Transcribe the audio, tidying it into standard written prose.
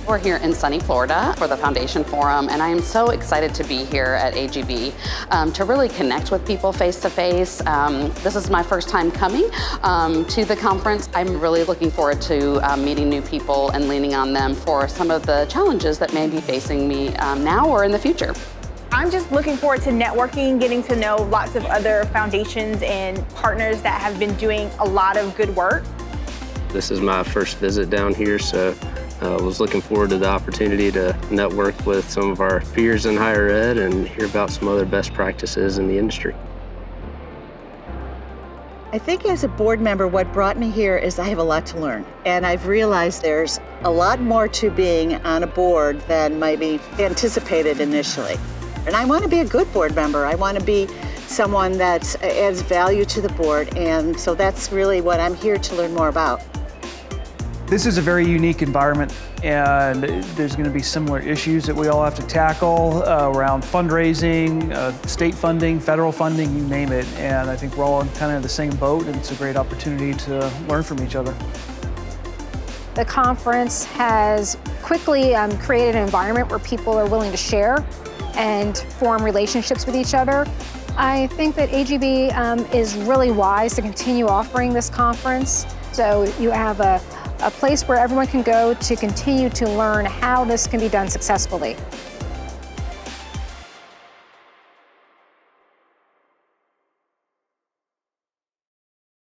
We're here in sunny Florida for the Foundation Forum, and I am so excited to be here at AGB to really connect with people face to face. This is my first time coming to the conference. I'm really looking forward to meeting new people and leaning on them for some of the challenges that may be facing me now or in the future. I'm just looking forward to networking, getting to know lots of other foundations and partners that have been doing a lot of good work. This is my first visit down here, so I was looking forward to the opportunity to network with some of our peers in higher ed and hear about some other best practices in the industry. I think as a board member, what brought me here is I have a lot to learn. And I've realized there's a lot more to being on a board than maybe anticipated initially. And I want to be a good board member. I want to be someone that adds value to the board. And so that's really what I'm here to learn more about. This is a very unique environment, and there's going to be similar issues that we all have to tackle around fundraising, state funding, federal funding, you name it. And I think we're all in kind of the same boat, and it's a great opportunity to learn from each other. The conference has quickly created an environment where people are willing to share and form relationships with each other. I think that AGB is really wise to continue offering this conference. So you have a place where everyone can go to continue to learn how this can be done successfully.